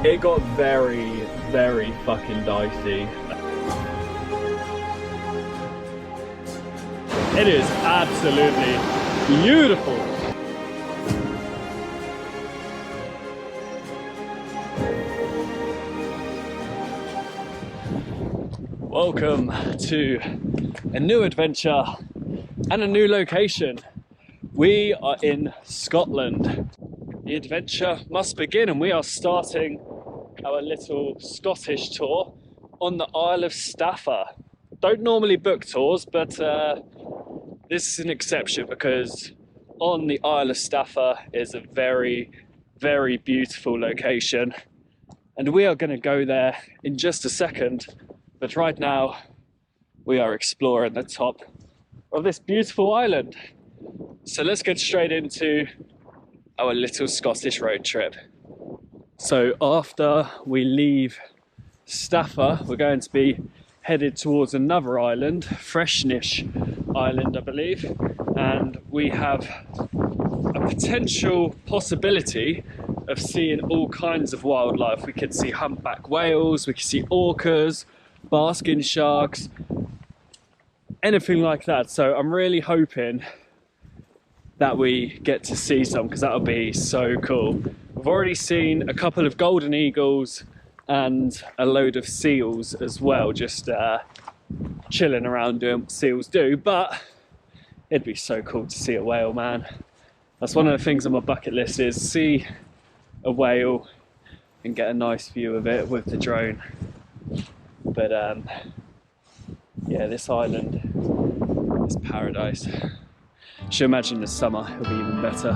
It got very, very fucking dicey. It is absolutely beautiful. Welcome to a new adventure and a new location. We are in Scotland. The adventure must begin, and we are starting our little Scottish tour on the Isle of Staffa. Don't normally book tours, but this is an exception because on the Isle of Staffa is a very, very beautiful location, and we are going to go there in just a second. But right now, we are exploring the top of this beautiful island. So let's get straight into our little Scottish road trip. So after we leave Staffa, we're going to be headed towards another island, Freshnish Island, I believe. And we have a potential possibility of seeing all kinds of wildlife. We could see humpback whales, we could see orcas, basking sharks, anything like that. So I'm really hoping that we get to see some, because that would be so cool. We've already seen a couple of golden eagles and a load of seals as well, just chilling around doing what seals do, but it'd be so cool to see a whale, man. That's one of the things on my bucket list, is see a whale and get a nice view of it with the drone. But yeah, this island is paradise. Should imagine this summer it'll be even better.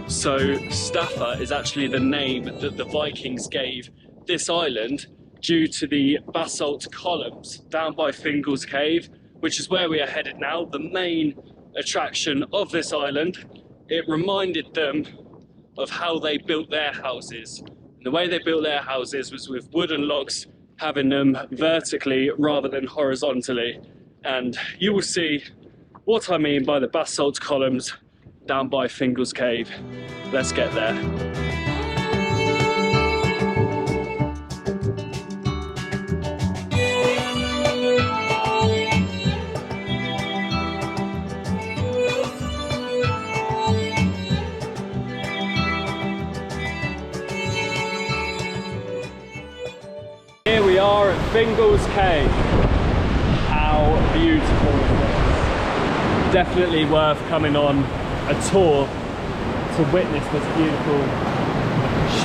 So Staffa is actually the name that the Vikings gave this island due to the basalt columns down by Fingal's Cave, which is where we are headed now, the main attraction of this island. It reminded them of how they built their houses. And the way they built their houses was with wooden logs, having them vertically rather than horizontally. And you will see what I mean by the basalt columns down by Fingal's Cave. Let's get there. Here we are at Fingal's Cave. How beautiful is this? Definitely worth coming on a tour to witness this beautiful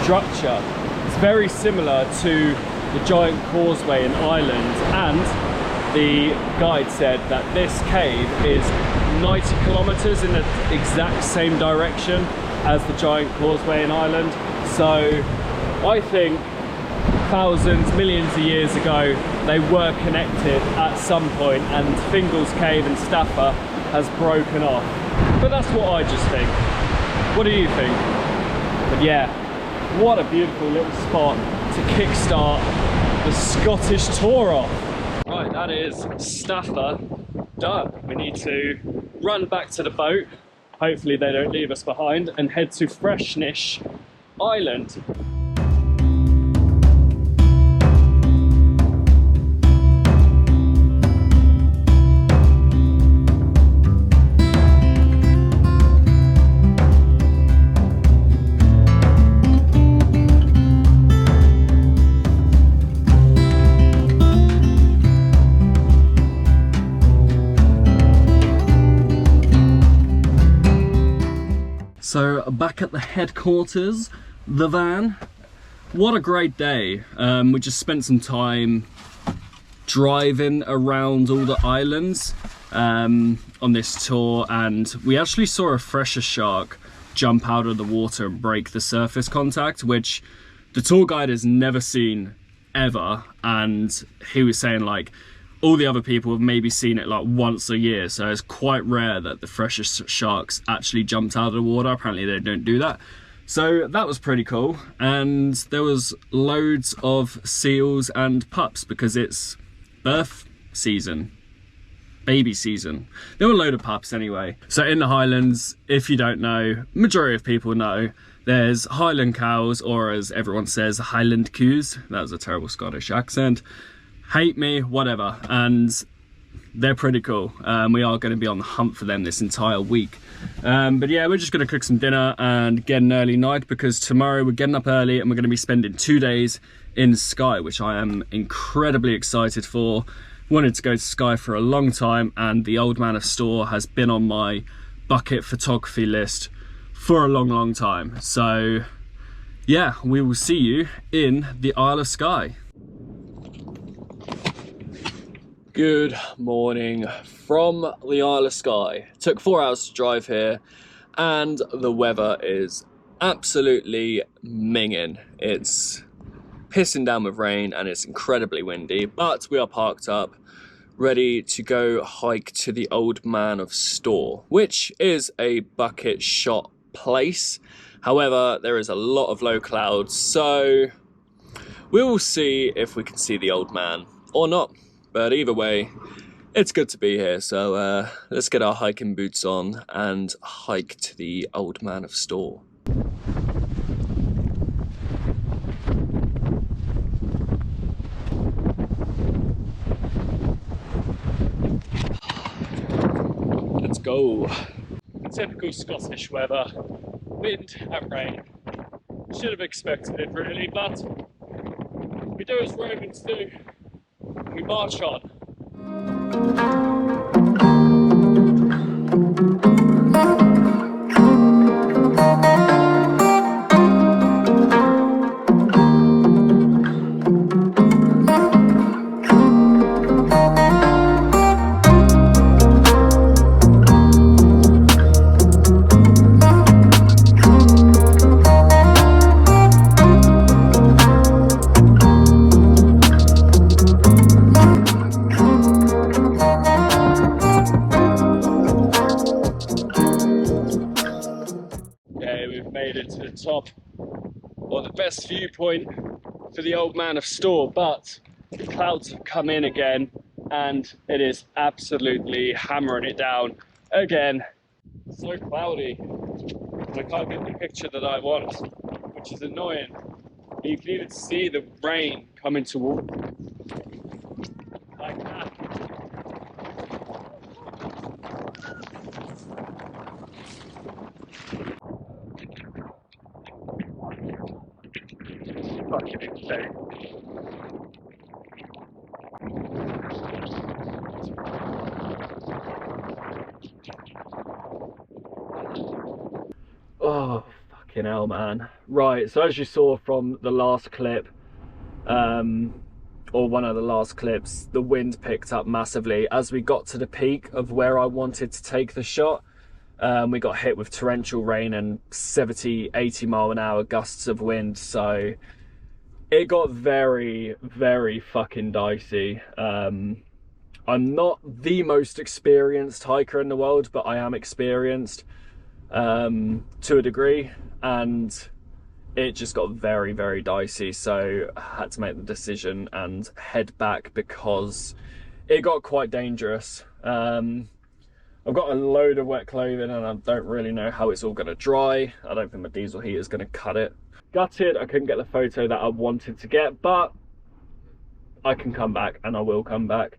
structure. It's very similar to the giant causeway in Ireland, and the guide said that this cave is 90 kilometers in the exact same direction as the giant causeway in Ireland. So I think thousands, millions of years ago they were connected at some point, and Fingal's Cave and Staffa has broken off. But that's what I just think. What do you think? But yeah, what a beautiful little spot to kickstart the Scottish tour off. Right, that is Staffa done. We need to run back to the boat. Hopefully they don't leave us behind, and head to Freshnish Island. So back at the headquarters, the van. What a great day. We just spent some time driving around all the islands on this tour, and we actually saw a fresher shark jump out of the water and break the surface contact, which the tour guide has never seen ever. And he was saying, like, all the other people have maybe seen it like once a year, so it's quite rare that the freshest sharks actually jumped out of the water. Apparently they don't do that. So that was pretty cool, and there was loads of seals and pups because it's birth season, baby season. There were a load of pups anyway. So in the Highlands, if you don't know, majority of people know, there's Highland cows, or as everyone says, Highland coos. That was a terrible Scottish accent. Hate me, whatever. And they're pretty cool. We are going to be on the hunt for them this entire week. But yeah, we're just going to cook some dinner and get an early night, because tomorrow we're getting up early and we're going to be spending 2 days in Skye, which I am incredibly excited for. Wanted to go to Skye for a long time, and the Old Man of Storr has been on my bucket photography list for a long time. So yeah, we will see you in the Isle of Skye. Good morning from the Isle of Skye. Took 4 hours to drive here, and the weather is absolutely minging. It's pissing down with rain and it's incredibly windy, but we are parked up ready to go hike to the Old Man of Storr, which is a bucket shot place. However, there is a lot of low clouds, so we will see if we can see the old man or not. But either way, it's good to be here, so let's get our hiking boots on and hike to the Old Man of Storr. Let's go. Typical Scottish weather, wind and rain. Should have expected it really, but we do as Romans do. We march on. Top, or the best viewpoint for the Old Man of Storr, but the clouds have come in again and it is absolutely hammering it down again. So cloudy, I can't get the picture that I want, which is annoying. You can even see the rain coming towards like that. Fucking insane. Oh, fucking hell, man. Right, so as you saw from the last clip, or one of the last clips, the wind picked up massively. As we got to the peak of where I wanted to take the shot, we got hit with torrential rain and 70-80 mile an hour gusts of wind, so it got very fucking dicey. I'm not the most experienced hiker in the world, but I am experienced to a degree, and it just got very dicey, so I had to make the decision and head back because it got quite dangerous. I've got a load of wet clothing and I don't really know how it's all going to dry. I don't think my diesel heater is going to cut it. Gutted I couldn't get the photo that I wanted to get, but I can come back, and I will come back.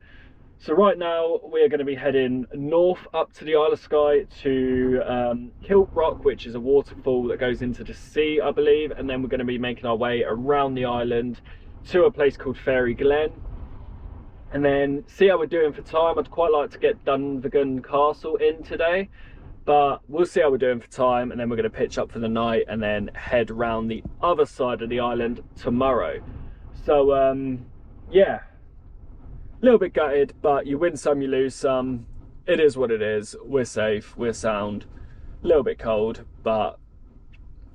So right now we are going to be heading north up to the Isle of Skye to Kilt Rock, which is a waterfall that goes into the sea, I believe, and then we're going to be making our way around the island to a place called Fairy Glen, and then see how we're doing for time. I'd quite like to get Dunvegan Castle in today, but we'll see how we're doing for time, and then we're going to pitch up for the night and then head round the other side of the island tomorrow. So yeah, a little bit gutted, but you win some, you lose some. It is what it is. We're safe, we're sound, a little bit cold, but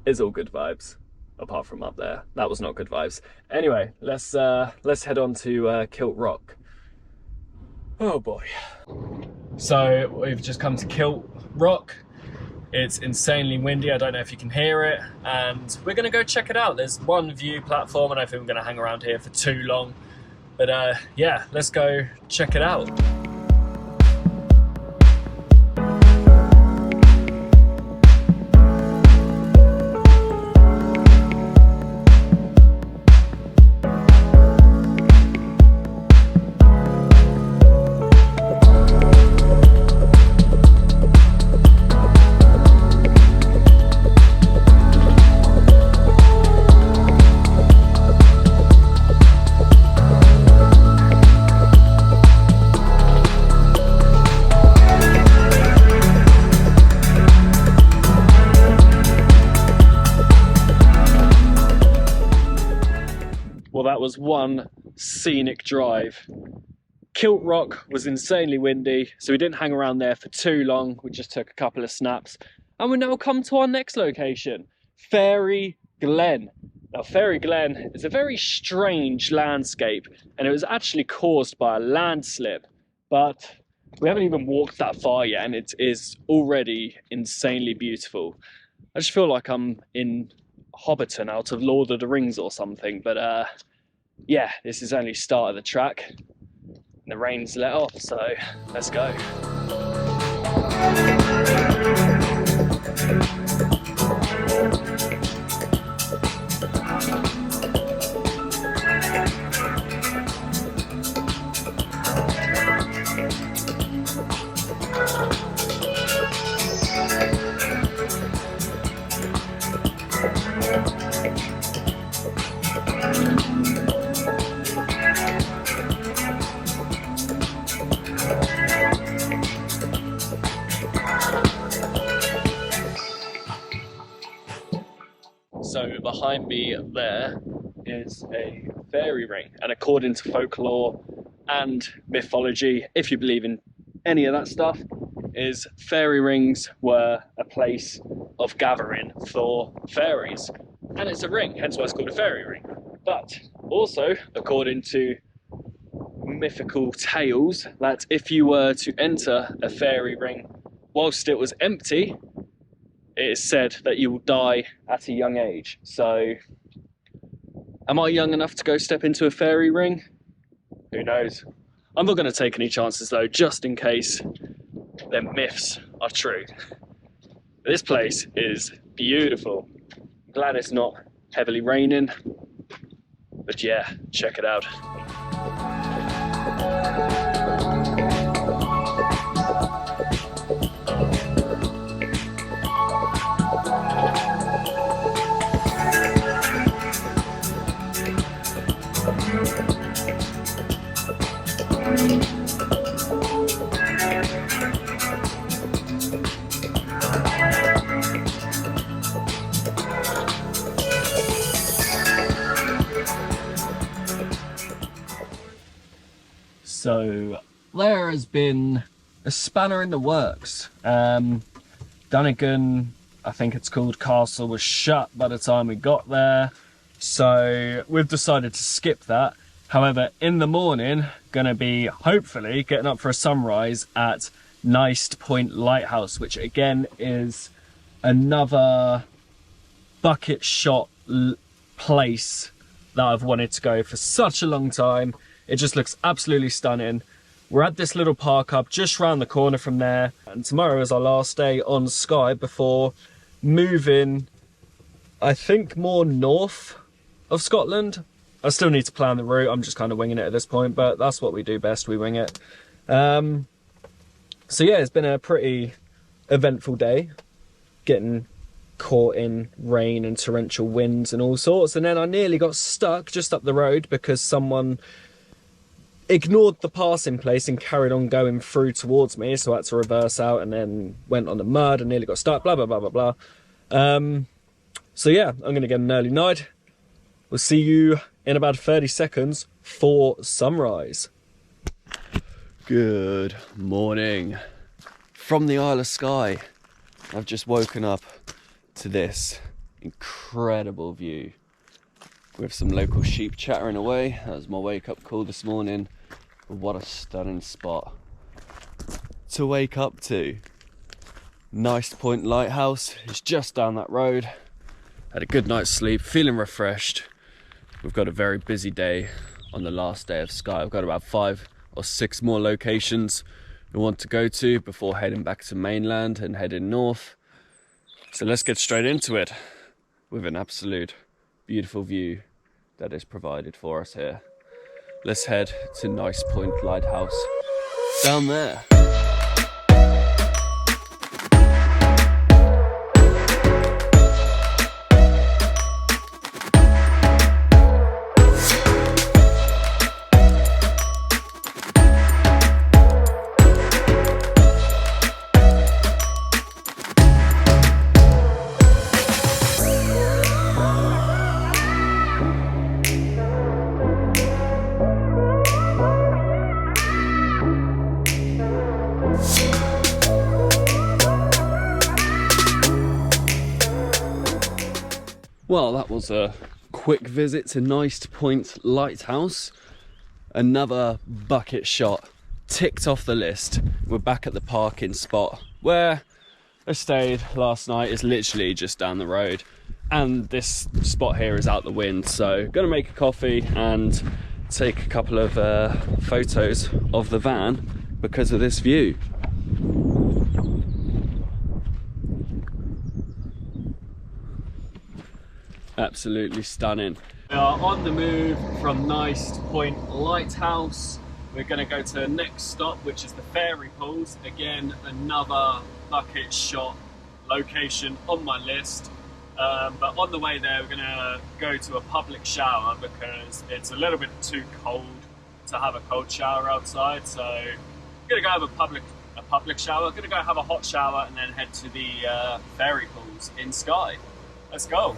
it's all good vibes. Apart from up there, that was not good vibes. Anyway, let's head on to Kilt Rock. Oh boy. So we've just come to Kilt Rock. It's insanely windy, I don't know if you can hear it, and we're gonna go check it out. There's one view platform, and I think we're gonna hang around here for too long. But yeah, let's go check it out. Well, that was one scenic drive. Kilt Rock was insanely windy, so we didn't hang around there for too long. We just took a couple of snaps, and we now come to our next location, Fairy Glen. Now, Fairy Glen is a very strange landscape, and it was actually caused by a landslip, but we haven't even walked that far yet, and it is already insanely beautiful. I just feel like I'm in Hobbiton out of Lord of the Rings or something, but yeah, this is only start of the track and the rain's let off, so let's go. So behind me there is a fairy ring, and according to folklore and mythology, if you believe in any of that stuff, is fairy rings were a place of gathering for fairies, and it's a ring, hence why it's called a fairy ring. But also, according to mythical tales, that if you were to enter a fairy ring whilst it was empty, it is said that you will die at a young age. So, am I young enough to go step into a fairy ring? Who knows? I'm not going to take any chances though, just in case their myths are true. This place is beautiful. Glad it's not heavily raining, but yeah, check it out. So there has been a spanner in the works. Dunnigan, I think it's called, Castle was shut by the time we got there, so we've decided to skip that. However, in the morning, gonna be hopefully getting up for a sunrise at Niced Point Lighthouse, which again is another bucket shot place that I've wanted to go for such a long time. It just looks absolutely stunning. We're at this little park up just round the corner from there, and tomorrow is our last day on Skye before moving, I think, more north of Scotland. I still need to plan the route. I'm just kind of winging it at this point, but that's what we do best, we wing it. So yeah, it's been a pretty eventful day, getting caught in rain and torrential winds and all sorts, and then I nearly got stuck just up the road because someone ignored the passing place and carried on going through towards me, so I had to reverse out and then went on the mud and nearly got stuck, blah blah blah blah blah. So yeah, I'm gonna get an early night. We'll see you in about 30 seconds for sunrise. Good morning from the Isle of Skye. I've just woken up to this incredible view with some local sheep chattering away. That was my wake up call this morning. What a stunning spot to wake up to. Nice Point Lighthouse is just down that road. Had a good night's sleep, feeling refreshed. We've got a very busy day on the last day of Skye. I've got about 5 or 6 more locations we want to go to before heading back to mainland and heading north. So let's get straight into it with an absolute beautiful view that is provided for us here. Let's head to Nice Point Lighthouse down there. Well, that was a quick visit to Nice Point Lighthouse. Another bucket shot ticked off the list. We're back at the parking spot where I stayed last night. Is literally just down the road, and this spot here is out the wind, so gonna make a coffee and take a couple of photos of the van because of this view. Absolutely stunning. We are on the move from Nice Point Lighthouse. We're going to go to the next stop, which is the Fairy Pools. Again, another bucket shot location on my list. But on the way there, we're going to go to a public shower because it's a little bit too cold to have a cold shower outside. So I'm going to go have a public shower. I'm going to go have a hot shower and then head to the Fairy Pools in Skye. Let's go.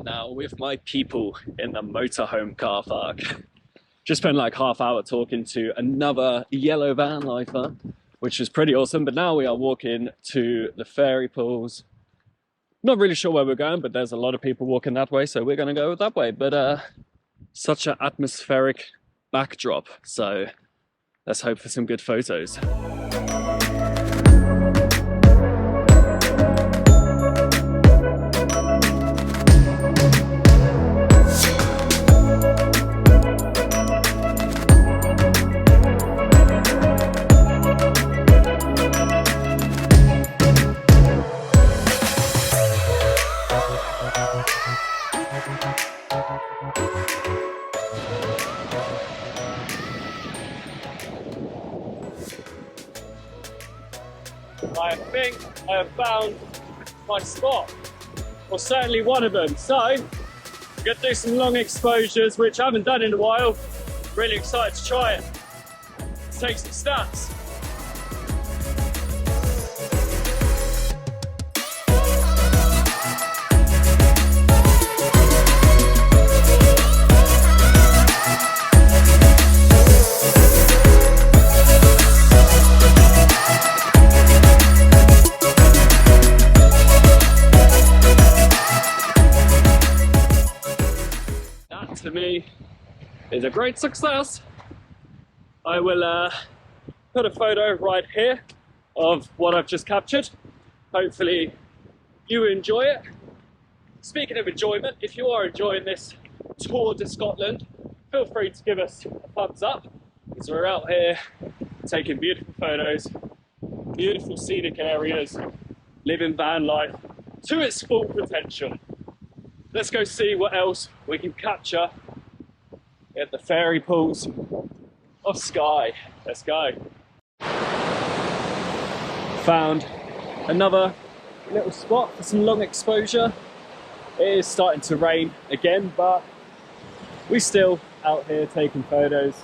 Now with my people in the motorhome car park. Just spent like half hour talking to another yellow van lifer, which was pretty awesome. But now we are walking to the Fairy Pools. Not really sure where we're going, but there's a lot of people walking that way, so we're gonna go that way. But such an atmospheric backdrop, so let's hope for some good photos. I think I have found my spot, or certainly one of them. So, I'm going to do some long exposures, which I haven't done in a while. Really excited to try it. Let's take some stats. To me is a great success. I will put a photo right here of what I've just captured. Hopefully you enjoy it. Speaking of enjoyment, if you are enjoying this tour to Scotland, feel free to give us a thumbs up, because we're out here taking beautiful photos, beautiful scenic areas, living van life to its full potential. Let's go see what else we can capture at the Fairy Pools of Skye. Let's go. Found another little spot for some long exposure. It is starting to rain again, but we're still out here taking photos.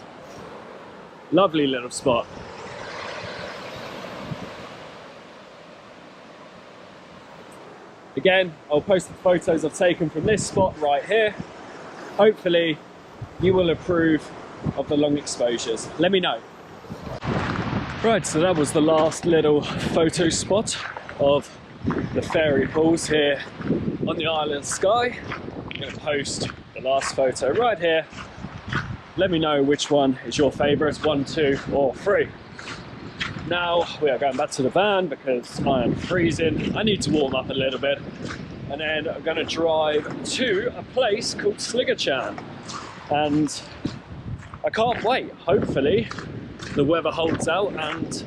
Lovely little spot. Again, I'll post the photos I've taken from this spot right here. Hopefully you will approve of the long exposures. Let me know. Right, so that was the last little photo spot of the fairy pools here on the Isle of Skye. I'm going to post the last photo right here. Let me know which one is your favourite, 1, 2 or 3. Now we are going back to the van because I am freezing. I need to warm up a little bit, and then I'm going to drive to a place called Ciaran, and I can't wait. Hopefully the weather holds out and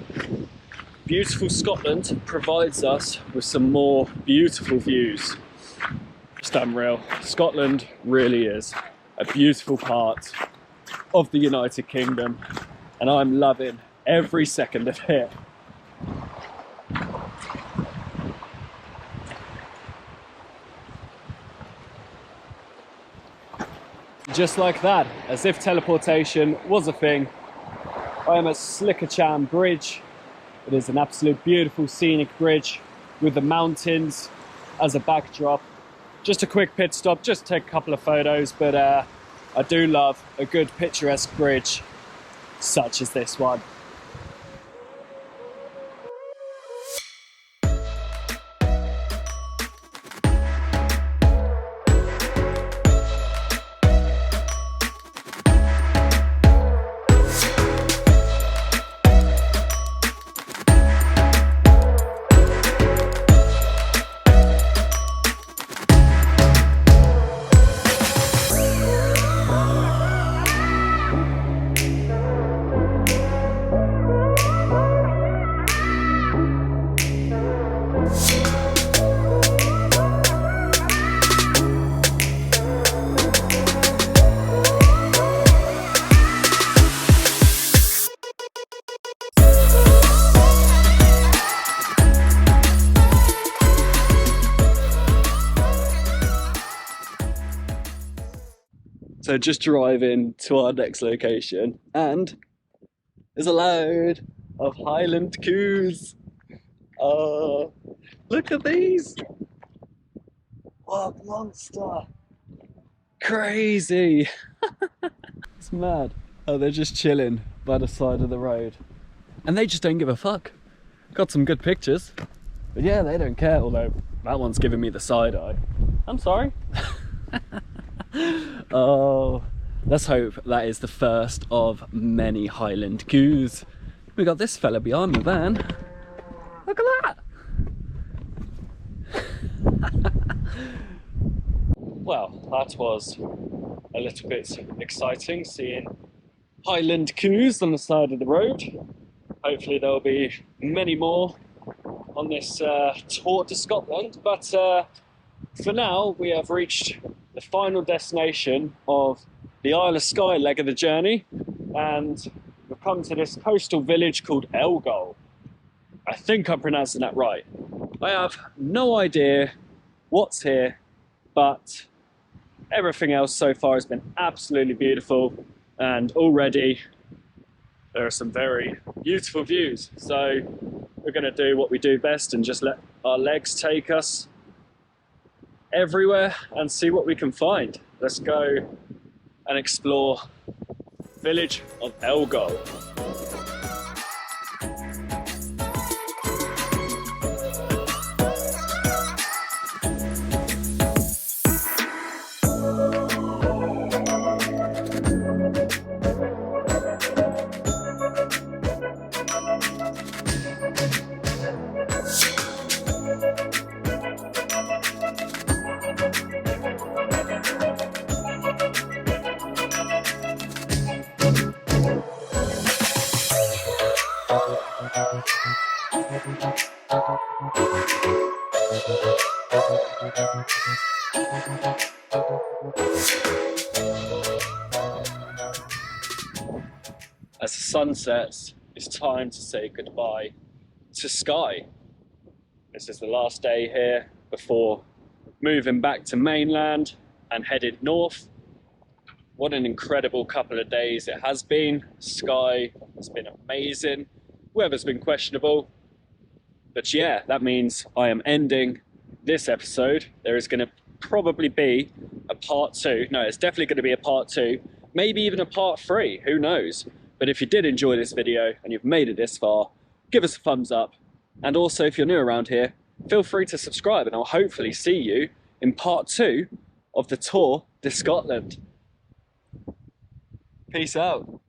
beautiful Scotland provides us with some more beautiful views. Just unreal. Scotland really is a beautiful part of the United Kingdom, and I'm loving every second of it. Just like that, as if teleportation was a thing, I am at Ciaran Bridge. It is an absolute beautiful scenic bridge with the mountains as a backdrop. Just a quick pit stop, just take a couple of photos, but I do love a good picturesque bridge such as this one. So just driving to our next location, and there's a load of Highland coos. Oh, look at these! What monster! Crazy! It's mad. Oh, they're just chilling by the side of the road, and they just don't give a fuck. Got some good pictures, but yeah, they don't care. Although that one's giving me the side eye. I'm sorry. Oh, let's hope that is the first of many Highland coos. We got this fella behind the van. Look at that! Well, that was a little bit exciting, seeing Highland coos on the side of the road. Hopefully there will be many more on this tour to Scotland, but for now we have reached the final destination of the Isle of Skye leg of the journey, and we've come to this coastal village called Elgol. I think I'm pronouncing that right. I have no idea what's here, but everything else so far has been absolutely beautiful, and already there are some very beautiful views. So we're going to do what we do best and just let our legs take us everywhere and see what we can find. Let's go and explore the village of Elgol. As the sun sets, it's time to say goodbye to Skye. This is the last day here before moving back to mainland and headed north. What an incredible couple of days it has been. Skye has been amazing. Weather's been questionable. But yeah, that means I am ending this episode, there is going to probably be a part 2. No, it's definitely going to be a part 2, maybe even a part 3, who knows. But if you did enjoy this video and you've made it this far, give us a thumbs up. And also, if you're new around here, feel free to subscribe, and I'll hopefully see you in part 2 of the tour de Scotland. Peace out.